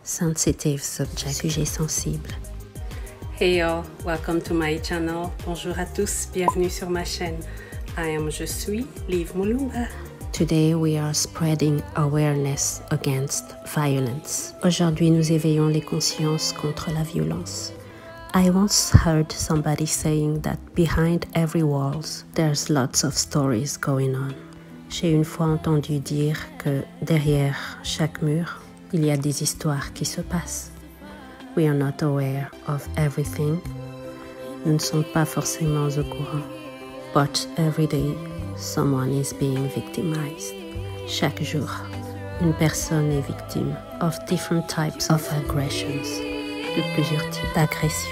Sensitive subject, sujet sensible. Hey y'all, welcome to my channel. Bonjour à tous, bienvenue sur ma chaîne. Je suis Liv Mulumba. Today we are spreading awareness against violence. Aujourd'hui nous éveillons les consciences contre la violence. I once heard somebody saying that behind every walls there's lots of stories going on. J'ai une fois entendu dire que derrière chaque mur, il y a des histoires qui se passent. We are not aware of everything. Nous ne sommes pas forcément au courant. But every day, someone is being victimized. Chaque jour, une personne est victime of different types of aggressions, de plusieurs types d'agressions.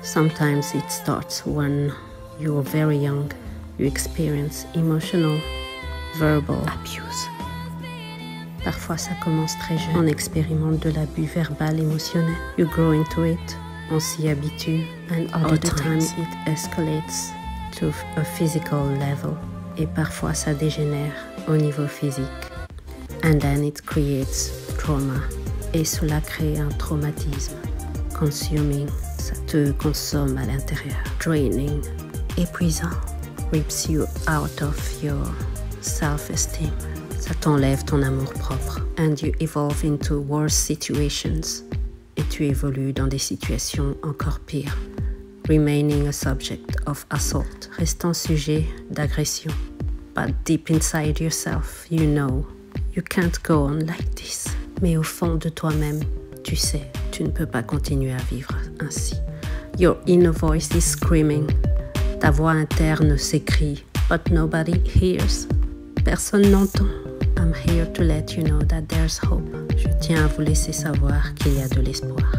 Sometimes it starts when you are very young. You experience emotional, verbal abuse. Parfois, ça commence très jeune. On expérimente de l'abus verbal émotionnel. You grow into it. On s'y habitue. And all the time, it escalates to a physical level. Et parfois, ça dégénère au niveau physique. And then it creates trauma. Et cela crée un traumatisme. Consuming. Ça te consomme à l'intérieur. Draining. Épuisant. Rips you out of your self-esteem. Ça t'enlève ton amour-propre. And you evolve into worse situations. Et tu évolues dans des situations encore pires. Remaining a subject of assault. Restant sujet d'agression. But deep inside yourself, you know, you can't go on like this. Mais au fond de toi-même, tu sais, tu ne peux pas continuer à vivre ainsi. Your inner voice is screaming. Ta voix interne s'écrie. But nobody hears. Personne n'entend. I'm here to let you know that there's hope. Je tiens à vous laisser savoir qu'il y a de l'espoir.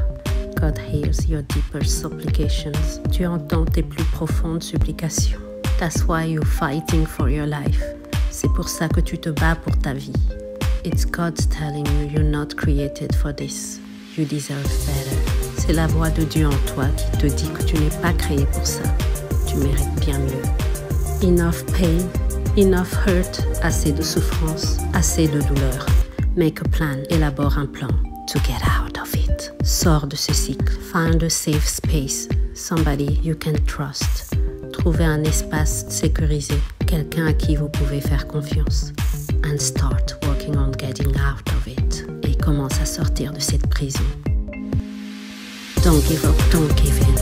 God hears your deeper supplications. Tu entends tes plus profondes supplications. That's why you're fighting for your life. C'est pour ça que tu te bats pour ta vie. It's God telling you you're not created for this. You deserve better. C'est la voix de Dieu en toi qui te dit que tu n'es pas créé pour ça. Tu mérites bien mieux. Enough pain. Enough hurt, assez de souffrance, assez de douleur. Make a plan, élabore un plan. To get out of it. Sors de ce cycle. Find a safe space. Somebody you can trust. Trouvez un espace sécurisé. Quelqu'un à qui vous pouvez faire confiance. And start working on getting out of it. Et commence à sortir de cette prison. Don't give up, don't give in.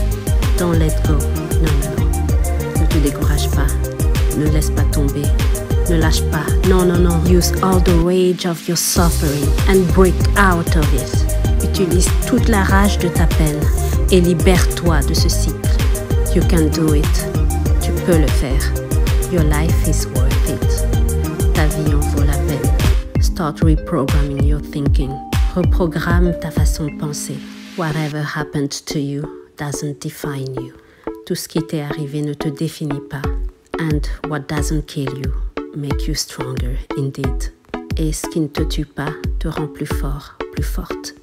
Don't let go. Non. Ne te décourage pas. Ne laisse pas tomber, ne lâche pas, non. Use all the rage of your suffering and break out of it. Utilise toute la rage de ta peine et libère-toi de ce cycle. You can do it, tu peux le faire. Your life is worth it. Ta vie en vaut la peine. Start reprogramming your thinking. Reprogramme ta façon de penser. Whatever happened to you doesn't define you. Tout ce qui t'est arrivé ne te définit pas. And what doesn't kill you make you stronger indeed. Et ce qui ne te tue pas te rend plus fort, plus forte.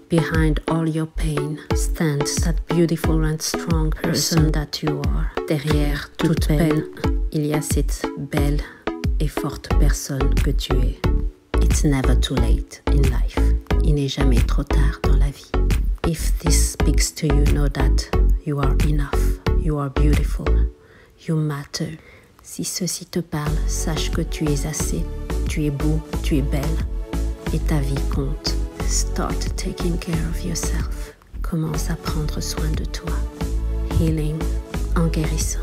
Behind all your pain stands that beautiful and strong person that you are. Derrière toute peine, il y a cette belle et forte personne que tu es. It's never too late in life. Il n'est jamais trop tard dans la vie. If this speaks to you, know that you are enough. You are beautiful. You matter. Si ceci te parle, sache que tu es assez, tu es beau, tu es belle et ta vie compte. Start taking care of yourself. Commence à prendre soin de toi. Healing, en guérissant.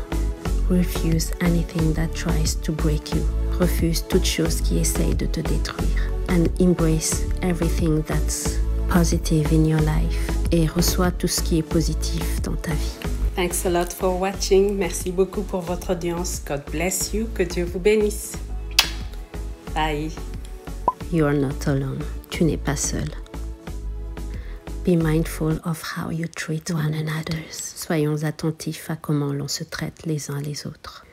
Refuse anything that tries to break you. Refuse toute chose qui essaye de te détruire. And embrace everything that's positive in your life. Et reçois tout ce qui est positif dans ta vie. Thanks a lot for watching. Merci beaucoup pour votre audience. God bless you. Que Dieu vous bénisse. Bye. You are not alone. Tu n'es pas seul. Be mindful of how you treat one another. Soyons attentifs à comment l'on se traite les uns les autres.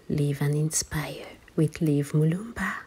Live and inspire with Liv Mulumba.